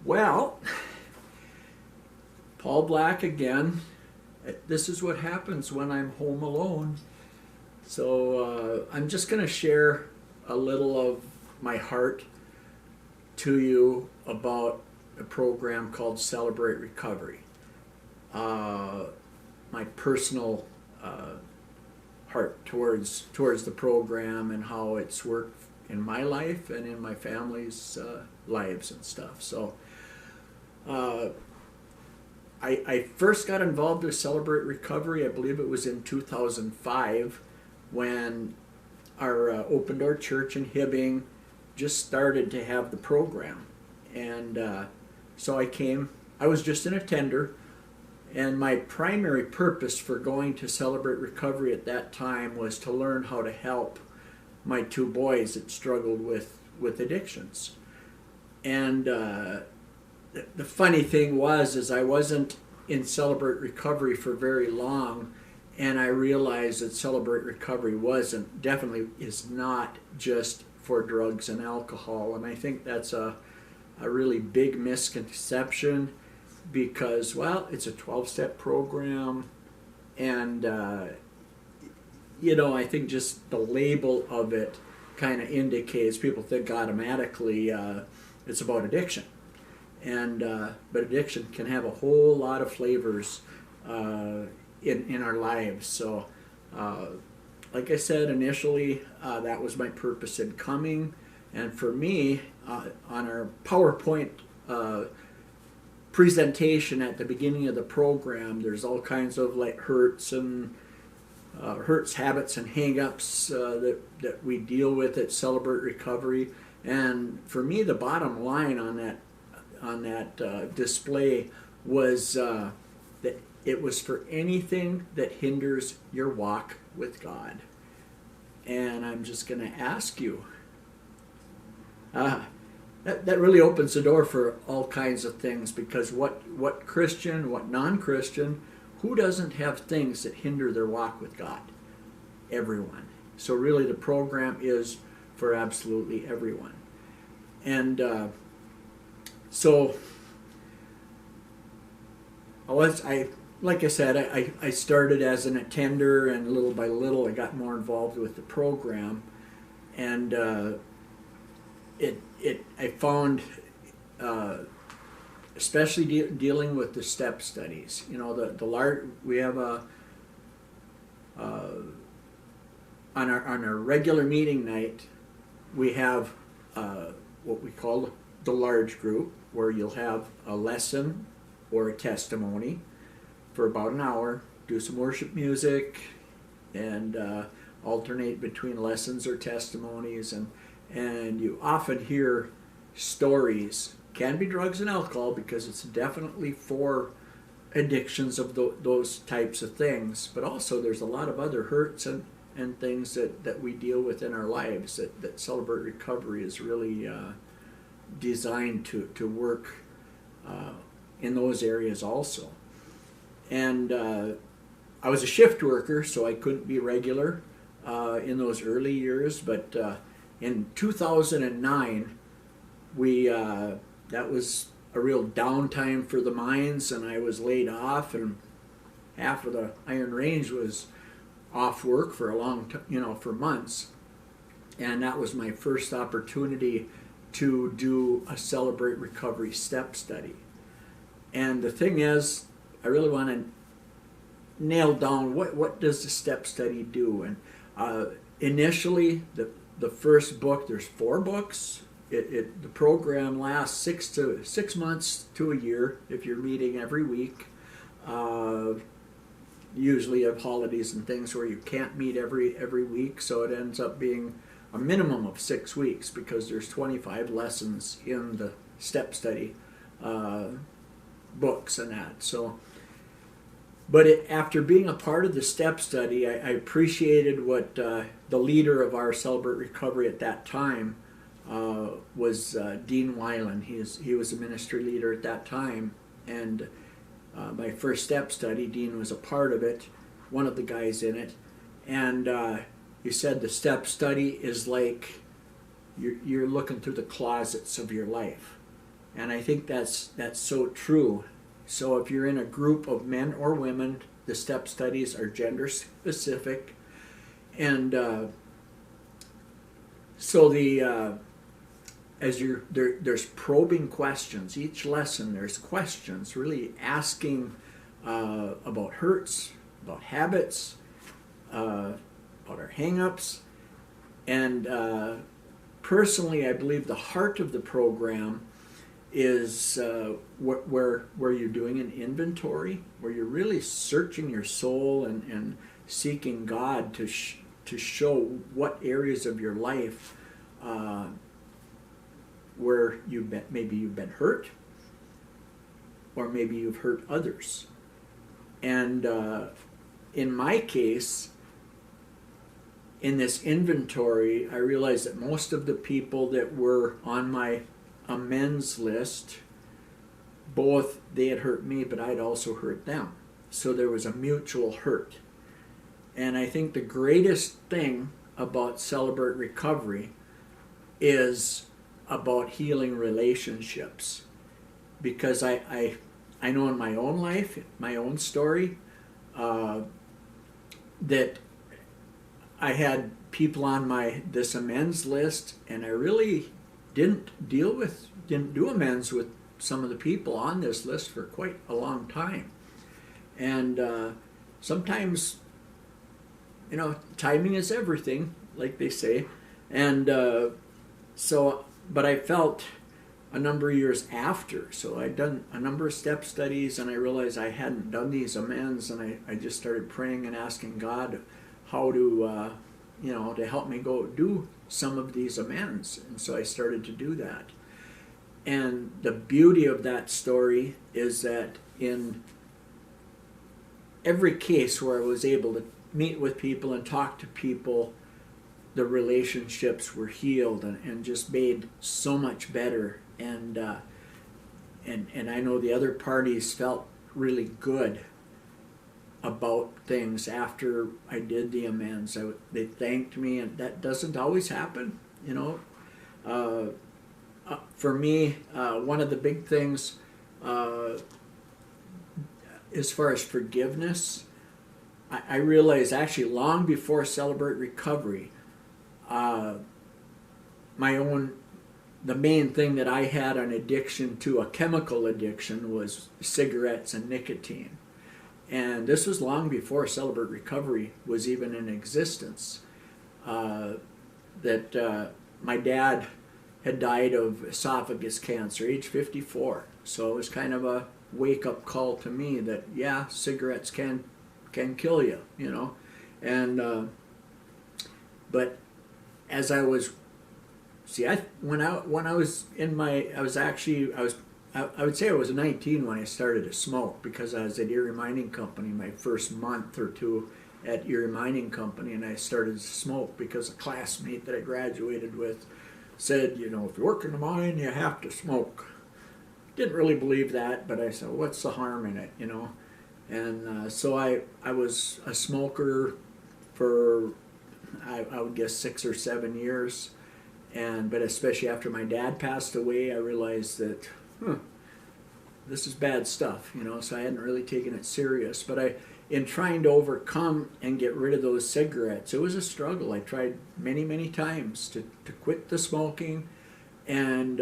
Well, Paul Black again. This is what happens when I'm home alone. So I'm just going to share a little of my heart to you about a program called Celebrate Recovery. My personal heart towards the program and how it's worked in my life and in my family's lives and stuff. So I first got involved with Celebrate Recovery, I believe it was in 2005, when our Open Door Church in Hibbing just started to have the program. And so I was just an attender, and my primary purpose for going to Celebrate Recovery at that time was to learn how to help my two boys that struggled with addictions. And the funny thing was I wasn't in Celebrate Recovery for very long, and I realized that Celebrate Recovery definitely is not just for drugs and alcohol. And I think that's a really big misconception because, well, it's a 12-step program, and I think just the label of it kind of indicates people think automatically it's about addiction. And but addiction can have a whole lot of flavors in our lives. So like I said initially, that was my purpose in coming. And for me, on our PowerPoint presentation at the beginning of the program, there's all kinds of like hurts, habits, and hang-ups that we deal with at Celebrate Recovery. And for me, the bottom line on that display was that it was for anything that hinders your walk with God. And I'm just going to ask you, that really opens the door for all kinds of things, because what Christian, what non-Christian, who doesn't have things that hinder their walk with God? Everyone. So really the program is for absolutely everyone. And so like I said, I started as an attender, and little by little I got more involved with the program. And I found, especially dealing with the step studies, we have on our regular meeting night, we have what we call the large group, where you'll have a lesson or a testimony for about an hour, do some worship music, and alternate between lessons or testimonies, and you often hear stories. Can be drugs and alcohol, because it's definitely for addictions of those types of things, but also there's a lot of other hurts and things that we deal with in our lives that Celebrate Recovery is really designed to work in those areas also. And I was a shift worker, so I couldn't be regular in those early years, but in 2009 that was a real downtime for the mines, and I was laid off, and half of the Iron Range was off work for a long time, for months. And that was my first opportunity to do a Celebrate Recovery step study. And the thing is, I really want to nail down what does the step study do. And initially, the first book, there's 4 books. The program lasts 6 months to a year if you're meeting every week. Usually you have holidays and things where you can't meet every week, so it ends up being a minimum of 6 weeks, because there's 25 lessons in the step study books and that. So, but after being a part of the step study, I appreciated what the leader of our Celebrate Recovery at that time was Dean Weiland. He was a ministry leader at that time, and my first step study, Dean was a part of it, one of the guys in it, and he said the step study is like you're looking through the closets of your life, And I think that's so true. So if you're in a group of men or women, the step studies are gender specific. And so as there's probing questions. Each lesson there's questions really asking about hurts, about habits, about our hang-ups. And personally, I believe the heart of the program is where you're doing an inventory, where you're really searching your soul and seeking God to show what areas of your life where maybe you've been hurt, or maybe you've hurt others. And in my case, in this inventory, I realized that most of the people that were on my amends list, both they had hurt me, but I'd also hurt them. So there was a mutual hurt. And I think the greatest thing about Celebrate Recovery is about healing relationships. Because I know in my own life, my own story, that I had people on this amends list, and I really didn't do amends with some of the people on this list for quite a long time. And sometimes, timing is everything, like they say. And but I felt a number of years after, so I'd done a number of step studies, and I realized I hadn't done these amends, and I just started praying and asking God how to to help me go do some of these amends. And so I started to do that. And the beauty of that story is that in every case where I was able to meet with people and talk to people, the relationships were healed and just made so much better. And I know the other parties felt really good about things after I did the amends. They thanked me, and that doesn't always happen, For me, one of the big things as far as forgiveness, I realized actually long before Celebrate Recovery, the main thing that I had an addiction to, a chemical addiction, was cigarettes and nicotine. And this was long before Celebrate Recovery was even in existence. That my dad had died of esophagus cancer, age 54. So it was kind of a wake-up call to me that, yeah, cigarettes can kill you, And but as I was, when I was in my, I would say I was 19 when I started to smoke, because I was at Erie Mining Company my first month or two at Erie Mining Company, and I started to smoke because a classmate that I graduated with said, if you work in the mine, you have to smoke. Didn't really believe that, but I said, what's the harm in it, And so I was a smoker for, I would guess, 6 or 7 years. But especially after my dad passed away, I realized that, this is bad stuff, so I hadn't really taken it serious. But in trying to overcome and get rid of those cigarettes, it was a struggle. I tried many, many times to quit the smoking. And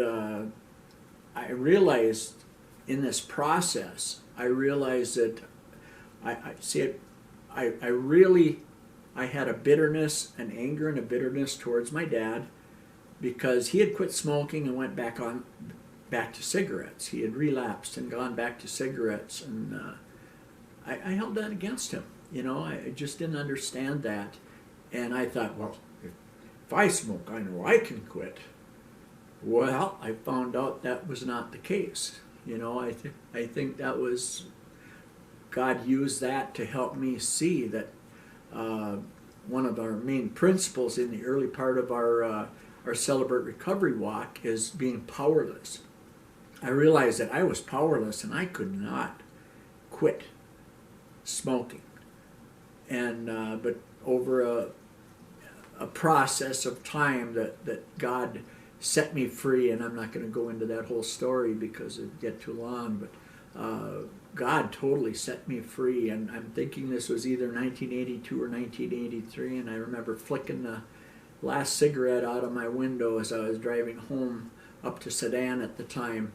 I realized in this process, that I had a bitterness, an anger and a bitterness towards my dad, because he had quit smoking and went back to cigarettes. He had relapsed and gone back to cigarettes, and I held that against him. I just didn't understand that. And I thought, well, if I smoke, I know I can quit. Well, I found out that was not the case. I think that was, God used that to help me see that one of our main principles in the early part of our Celebrate Recovery walk is being powerless. I realized that I was powerless and I could not quit smoking. And but over a process of time that God set me free, and I'm not going to go into that whole story because it'd get too long, but God totally set me free. And I'm thinking this was either 1982 or 1983, and I remember flicking the last cigarette out of my window as I was driving home up to Sedan at the time.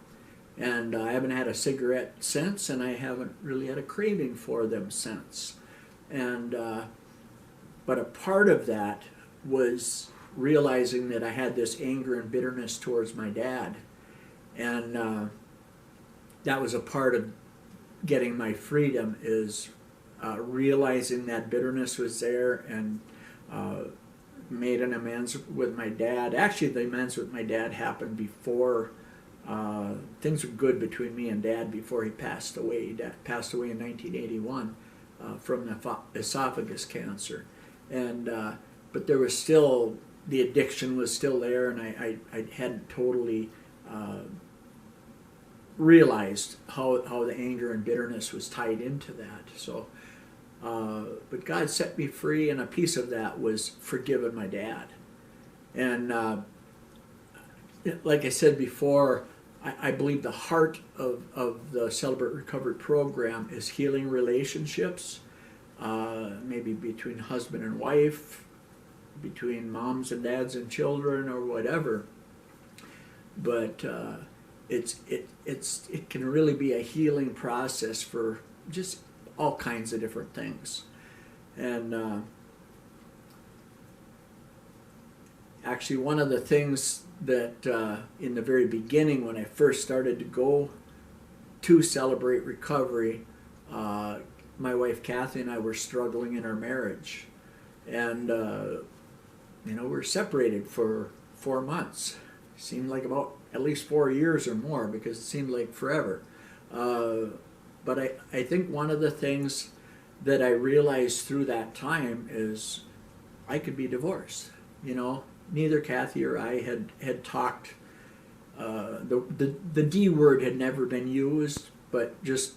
And I haven't had a cigarette since, and I haven't really had a craving for them since. And but a part of that was realizing that I had this anger and bitterness towards my dad. And that was a part of getting my freedom, is realizing that bitterness was there, and made an amends with my dad. Actually, the amends with my dad happened before things were good between me and Dad before he passed away. He passed away in 1981 from esophagus cancer. And but there was still, the addiction was still there, and I hadn't totally realized how the anger and bitterness was tied into that. So, but God set me free, and a piece of that was forgiving my dad. And like I said before, I believe the heart of the Celebrate Recovery program is healing relationships, maybe between husband and wife, between moms and dads and children, or whatever. But it can really be a healing process for just all kinds of different things. And actually, one of the things that in the very beginning, when I first started to go to Celebrate Recovery, my wife Kathy and I were struggling in our marriage. And we were separated for 4 months. Seemed like about at least 4 years or more, because it seemed like forever. But I think one of the things that I realized through that time is I could be divorced. Neither Kathy or I had talked. The D word had never been used, but just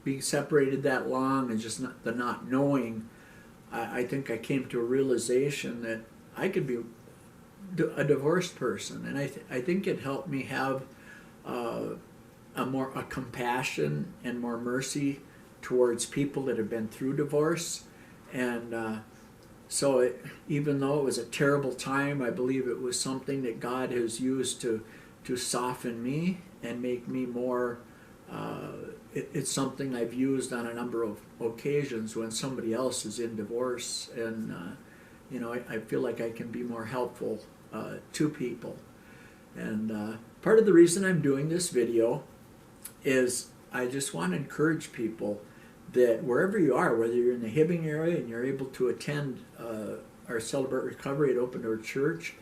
being separated that long and just the not knowing, I think I came to a realization that I could be a divorced person, and I think it helped me have a compassion and more mercy towards people that have been through divorce. And so even though it was a terrible time, I believe it was something that God has used to soften me and make me more. It's something I've used on a number of occasions when somebody else is in divorce, and I feel like I can be more helpful to people. And part of the reason I'm doing this video is I just want to encourage people that wherever you are, whether you're in the Hibbing area and you're able to attend our Celebrate Recovery at Open Door Church,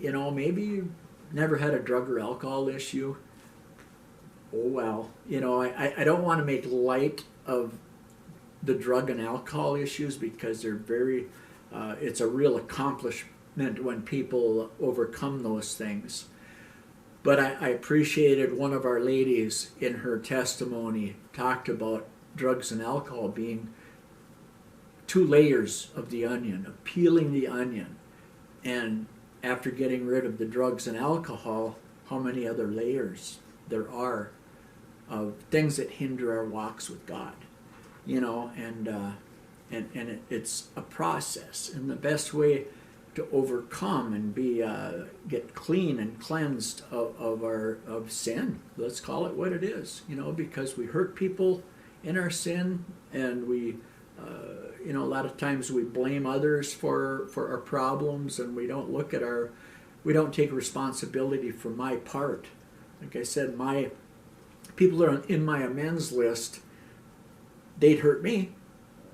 maybe you never had a drug or alcohol issue. Oh well, I don't want to make light of the drug and alcohol issues, because they're very, it's a real accomplishment when people overcome those things. But I appreciated one of our ladies in her testimony talked about drugs and alcohol being 2 layers of the onion, of peeling the onion. And after getting rid of the drugs and alcohol, how many other layers there are of things that hinder our walks with God. And it's a process. And the best way to overcome and get clean and cleansed of sin, let's call it what it is, because we hurt people in our sin, and we a lot of times we blame others for our problems, and we don't take responsibility for my part. Like I said, my people that are in my amends list, they'd hurt me,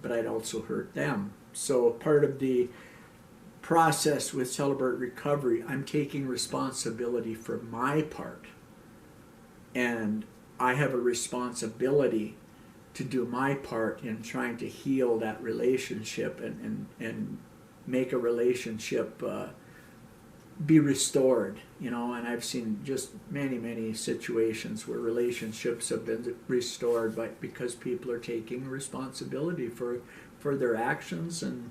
but I'd also hurt them. So part of the process with Celebrate Recovery, I'm taking responsibility for my part, and I have a responsibility to do my part in trying to heal that relationship and make a relationship be restored, and I've seen just many situations where relationships have been restored because people are taking responsibility for their actions, and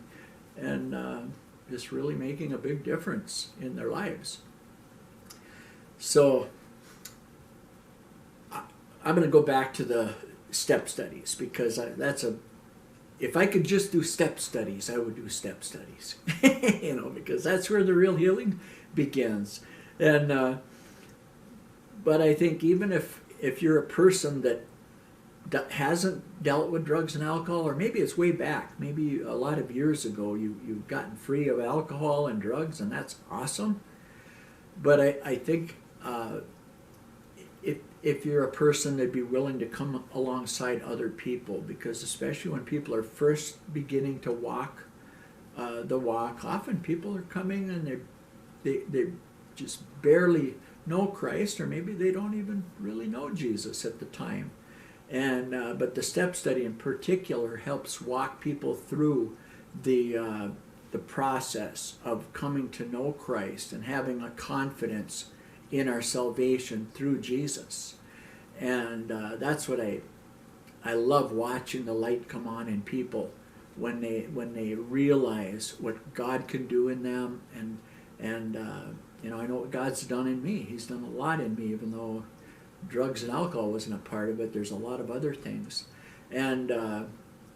is really making a big difference in their lives. So I'm going to go back to the step studies, because if I could just do step studies, I would do step studies. Because that's where the real healing begins. And but I think even if you're a person that hasn't dealt with drugs and alcohol, or maybe it's way back, maybe a lot of years ago, you've gotten free of alcohol and drugs, and that's awesome. But I think if you're a person that'd be willing to come alongside other people, because especially when people are first beginning to walk the walk, often people are coming and they just barely know Christ, or maybe they don't even really know Jesus at the time. And but the step study in particular helps walk people through the process of coming to know Christ and having a confidence in our salvation through Jesus. And that's what I love, watching the light come on in people when they realize what God can do in them. And I know what God's done in me. He's done a lot in me, even though drugs and alcohol wasn't a part of it. There's a lot of other things. And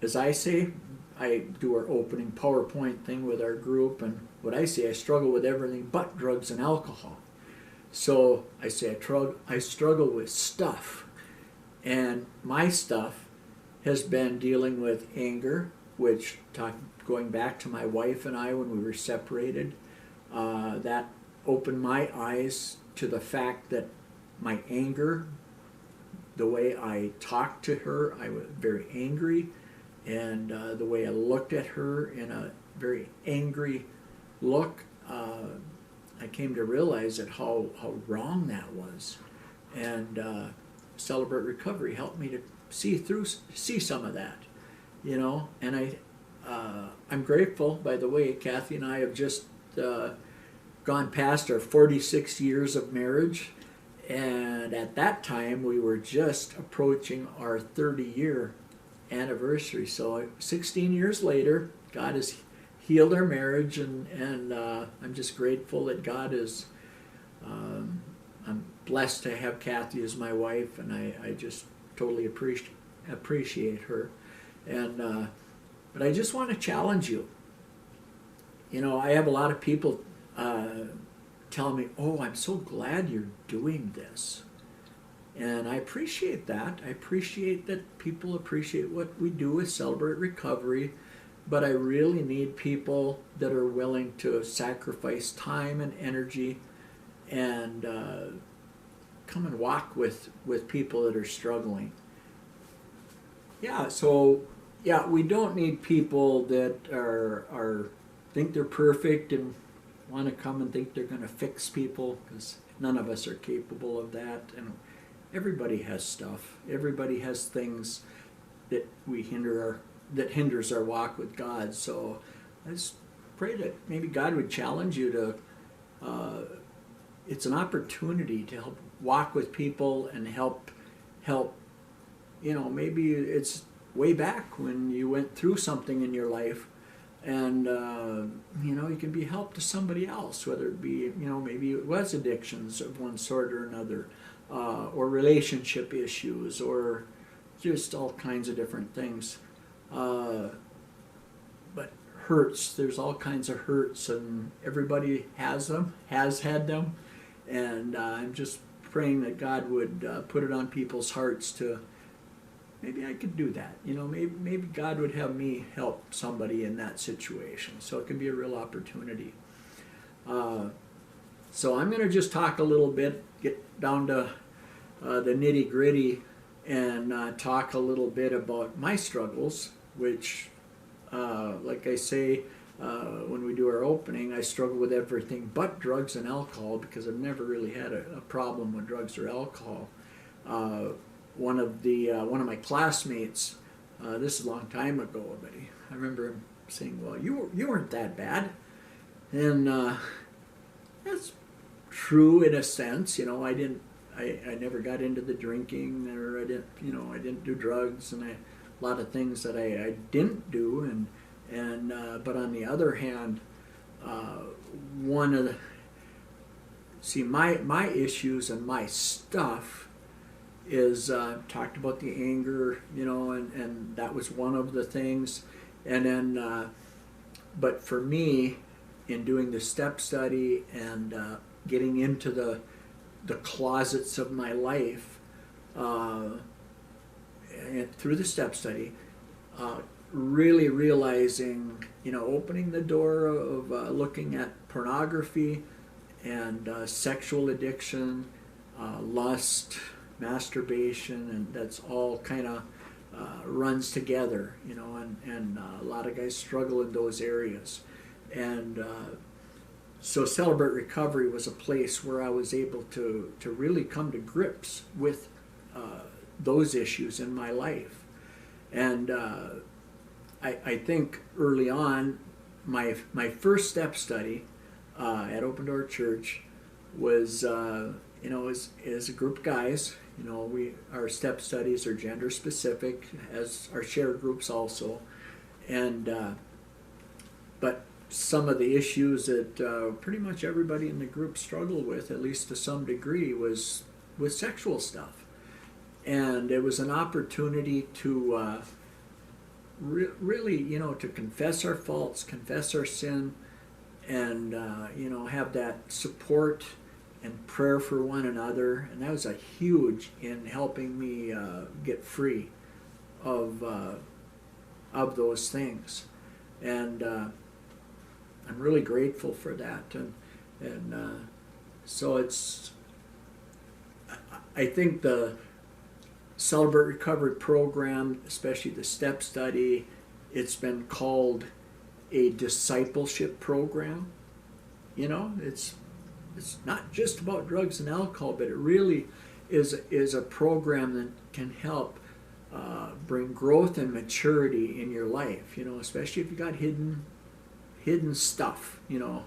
as I say, I do our opening PowerPoint thing with our group, and what I say, I struggle with everything but drugs and alcohol. So I say I struggle with stuff, and my stuff has been dealing with anger, which, going back to my wife and I when we were separated, that opened my eyes to the fact that my anger, the way I talked to her, I was very angry, and the way I looked at her in a very angry look, I came to realize that how wrong that was. And Celebrate Recovery helped me to see some of that, And I'm grateful, by the way. Kathy and I have just gone past our 46 years of marriage, and at that time we were just approaching our 30-year anniversary. So 16 years later, God has healed our marriage, and I'm just grateful that God is, I'm blessed to have Kathy as my wife, and I just totally appreciate her. And but I just want to challenge you. I have a lot of people telling me, "Oh, I'm so glad you're doing this." And I appreciate that. I appreciate that people appreciate what we do with Celebrate Recovery, but I really need people that are willing to sacrifice time and energy and come and walk with people that are struggling. We don't need people that are think they're perfect and want to come and think they're going to fix people, because none of us are capable of that. And everybody has stuff. Everybody has things that that hinders our walk with God. So I just pray that maybe God would challenge you to. It's an opportunity to help walk with people and help. Maybe it's way back when you went through something in your life, and you can be help to somebody else, whether it be maybe it was addictions of one sort or another, or relationship issues, or just all kinds of different things. But hurts, there's all kinds of hurts, and everybody has them, has had them, and I'm just praying that God would put it on people's hearts to, maybe I could do that. Maybe God would have me help somebody in that situation. So it can be a real opportunity. So I'm going to just talk a little bit, get down to the nitty gritty, and talk a little bit about my struggles, which, like I say, when we do our opening, I struggle with everything but drugs and alcohol, because I've never really had a problem with drugs or alcohol. One of my classmates, this is a long time ago, but I remember him saying, "Well, you weren't that bad," and that's true in a sense. I never got into the drinking, or I didn't do drugs, and a lot of things that I didn't do, and but on the other hand, one of the, see, my issues and my stuff is talked about the anger, you know, and that was one of the things. And then, but for me, in doing the step study and getting into the closets of my life, and through the step study, really realizing, you know, opening the door of looking at pornography and sexual addiction, lust, masturbation, and that's all kind of runs together, you know, and a lot of guys struggle in those areas. And so Celebrate Recovery was a place where I was able to really come to grips with those issues in my life. And I think early on, my first step study at Open Door Church was, you know, as a group of guys. You know, our step studies are gender specific, as our share groups also. And but some of the issues that pretty much everybody in the group struggled with, at least to some degree, was with sexual stuff. And it was an opportunity to really, you know, to confess our faults, confess our sin, and, you know, have that support and prayer for one another. And that was a huge in helping me get free of those things. And I'm really grateful for that. And so it's, I think the Celebrate Recovery program, especially the step study, it's been called a discipleship program. You know, it's not just about drugs and alcohol, but it really is a program that can help bring growth and maturity in your life. You know, especially if you got hidden stuff, you know,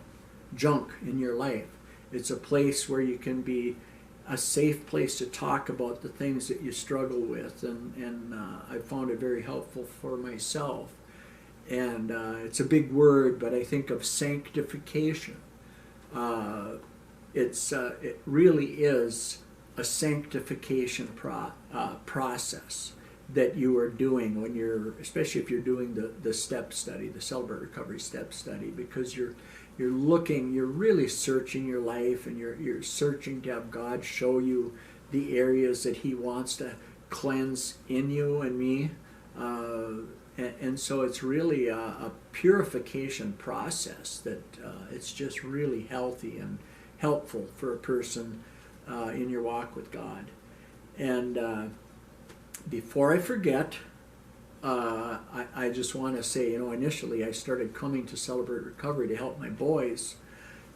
junk in your life. It's a place where you can be a safe place to talk about the things that you struggle with, and I found it very helpful for myself. And it's a big word, but I think of sanctification. It really is a sanctification process that you are doing when you're, especially if you're doing the step study, the Celebrate Recovery step study, because you're really searching your life, and you're searching to have God show you the areas that He wants to cleanse in you and me. And so it's really a purification process that it's just really healthy and helpful for a person in your walk with God. And before I forget, I just want to say, you know, initially I started coming to Celebrate Recovery to help my boys.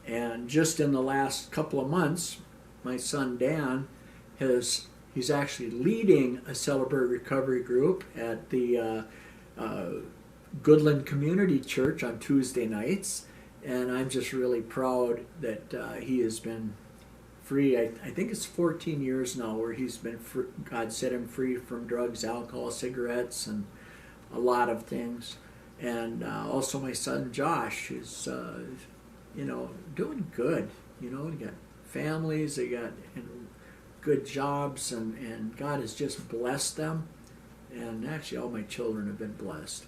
And just in the last couple of months, my son Dan he's actually leading a Celebrate Recovery group at the Goodland Community Church on Tuesday nights. And I'm just really proud that he has been free. I think it's 14 years now where he's been free. God set him free from drugs, alcohol, cigarettes, and a lot of things. And also my son Josh is, you know, doing good. You know, they got families, they got, you know, good jobs, and God has just blessed them. And actually all my children have been blessed.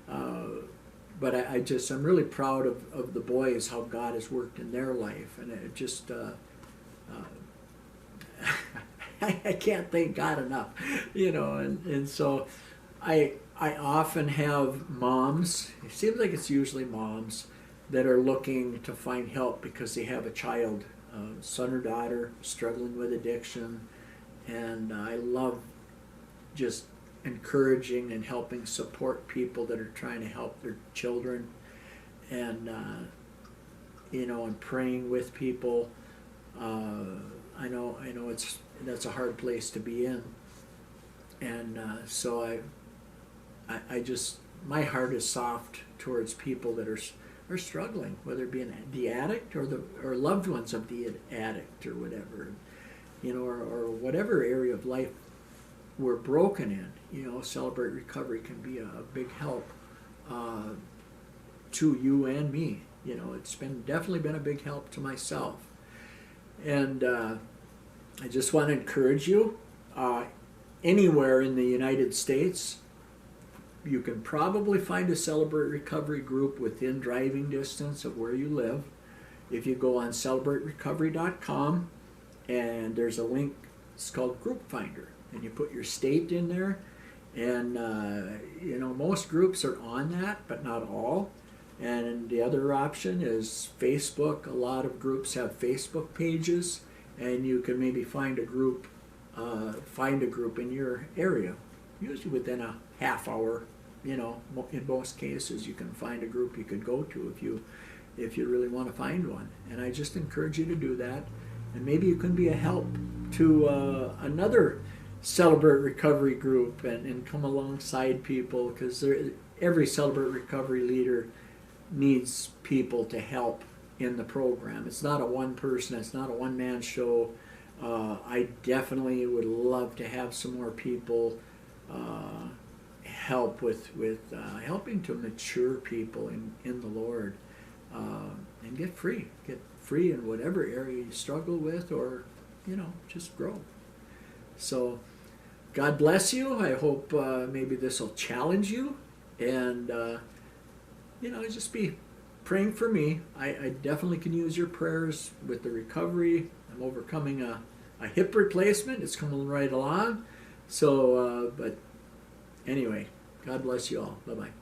But I'm really proud of the boys, how God has worked in their life. And it just, I can't thank God enough, you know. And so I often have moms, it seems like it's usually moms, that are looking to find help because they have a child, son or daughter, struggling with addiction. And I love just encouraging and helping support people that are trying to help their children, and you know, and praying with people. I know that's a hard place to be in, and so I just, my heart is soft towards people that are struggling, whether it be the addict or loved ones of the addict or whatever, you know, or whatever area of life we're broken in. You know, Celebrate Recovery can be a big help to you and me. You know, it's definitely been a big help to myself. And I just want to encourage you, anywhere in the United States, you can probably find a Celebrate Recovery group within driving distance of where you live. If you go on celebraterecovery.com, and there's a link, it's called Group Finder, and you put your state in there, and you know, most groups are on that, but not all. And the other option is Facebook. A lot of groups have Facebook pages, and you can maybe find a group in your area, usually within a half hour. You know, in most cases, you can find a group you could go to if you really want to find one. And I just encourage you to do that, and maybe you can be a help to another Celebrate Recovery group and come alongside people, because every Celebrate Recovery leader needs people to help in the program. It's not a one person, it's not a one-man show. I definitely would love to have some more people help with helping to mature people in the Lord, and get free in whatever area you struggle with, or you know, just grow. So God bless you. I hope maybe this will challenge you, and you know, just be praying for me. I definitely can use your prayers with the recovery. I'm overcoming a hip replacement. It's coming right along. So, but anyway, God bless you all. Bye-bye.